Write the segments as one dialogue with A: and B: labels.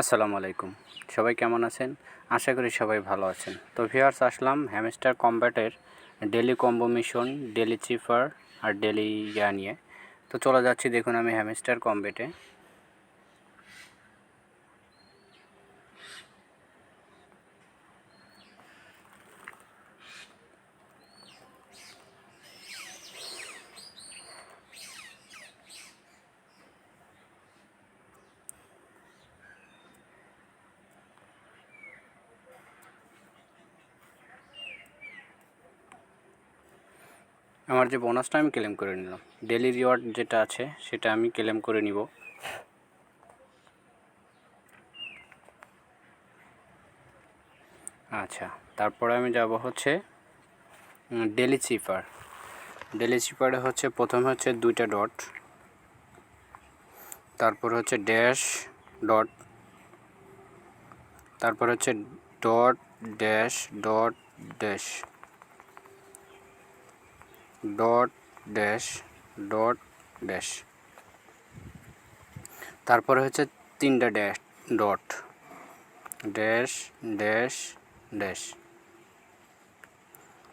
A: আসসালামু আলাইকুম। সবাই কেমন আছেন? আশা করি সবাই ভালো আছেন। তো ভিউয়ার্স, আসলাম হ্যামস্টার কমব্যাটের daily combo mission, daily cipher আর ডেইলি নিয়ে। তো চলে যাচ্ছি, দেখুন আমি হ্যামস্টার কমব্যাটে। আমার যে বোনাসটা আমি ক্লেম করে নিলাম, ডেইলি রিওয়ার্ড যেটা আছে সেটা আমি ক্লেম করে নিব। আচ্ছা, তারপরে আমি যাব হচ্ছে ডেইলি চিফার। ডেইলি চিফারে হচ্ছে প্রথমে হচ্ছে 2টা ডট, তারপর হচ্ছে ড্যাশ ডট, তারপর হচ্ছে dot dash dot dash dot dash dot dash, তারপরে হচ্ছে 3টা dash dot, dash dash dash,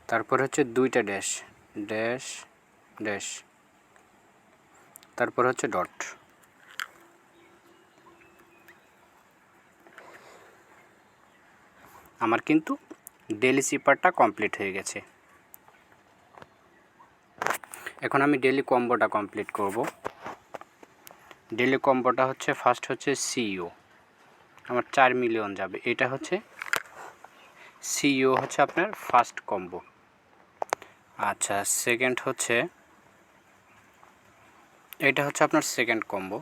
A: তারপর হচ্ছে 2টা ড্যাশ, ড্যাশ ড্যাশ, তারপর হচ্ছে ডট। আমার কিন্তু ডেইলি চিপারটা কমপ্লিট হয়ে গেছে। এখন আমি ডেইলি কম্বোটা কমপ্লিট করব। ডেইলি কম্বোটা হচ্ছে ফার্স্ট হচ্ছে সিইও, আমার 4 মিলিয়ন যাবে। এটা হচ্ছে সিইও, হচ্ছে আপনার ফার্স্ট কম্বো। আচ্ছা, সেকেন্ড হচ্ছে এটা হচ্ছে আপনার সেকেন্ড কম্বো।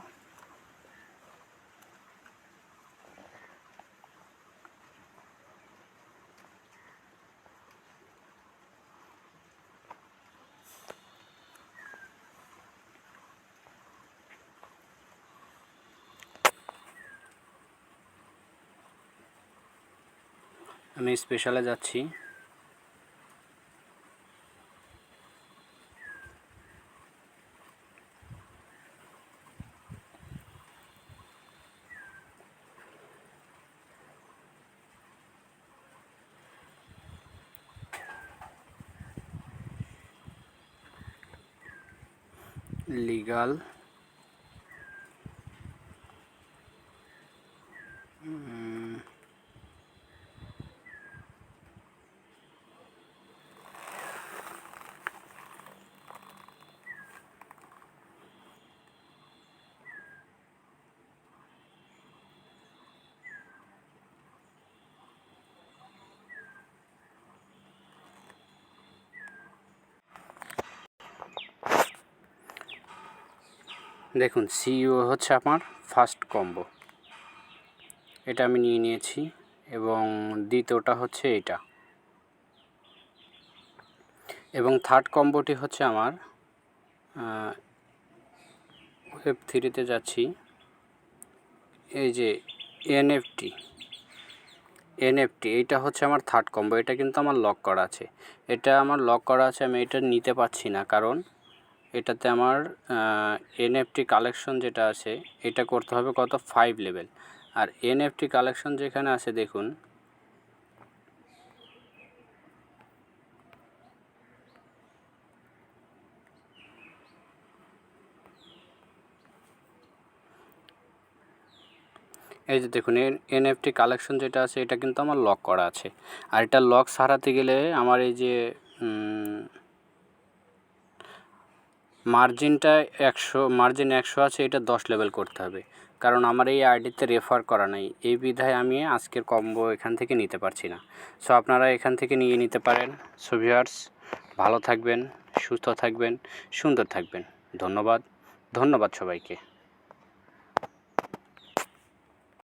A: আমি স্পেশালে যাচ্ছি। লিগাল, দেখুন সিইও হচ্ছে আমার ফার্স্ট কম্বো, এটা আমি নিয়ে নিয়েছি। এবং দ্বিতীয়টা হচ্ছে এটা, এবং থার্ড কম্বোটি হচ্ছে আমার ওয়েব 3-তে যাচ্ছি। এই যে এনএফটি, এইটা হচ্ছে আমার থার্ড কম্বো। এটা কিন্তু আমার লক করা আছে, আমি এটা নিতে পারছি না, কারণ এটাতে আমার এনএফটি কালেকশন যেটা আছে এটা করতে হবে কত 5 লেভেল। আর এনএফটি কালেকশন যেখানে আছে দেখুন, এই যে দেখুন এনএফটি কালেকশন যেটা আছে এটা কিন্তু আমার লক করা আছে। আর এটা লক সারাতে গেলে আমার এই যে মার্জিনটা 100 আছে, এটা 10 লেভেল করতে হবে, কারণ আমার এই আইডিতে রেফার করা নাই। এই বিধায় আমি আজকের কম্বো এখান থেকে নিতে পারছি না। সো আপনারা এখান থেকে নিয়ে নিতে পারেন। সো ভিউয়ার্স, ভালো থাকবেন, সুস্থ থাকবেন, সুন্দর থাকবেন। ধন্যবাদ সবাইকে।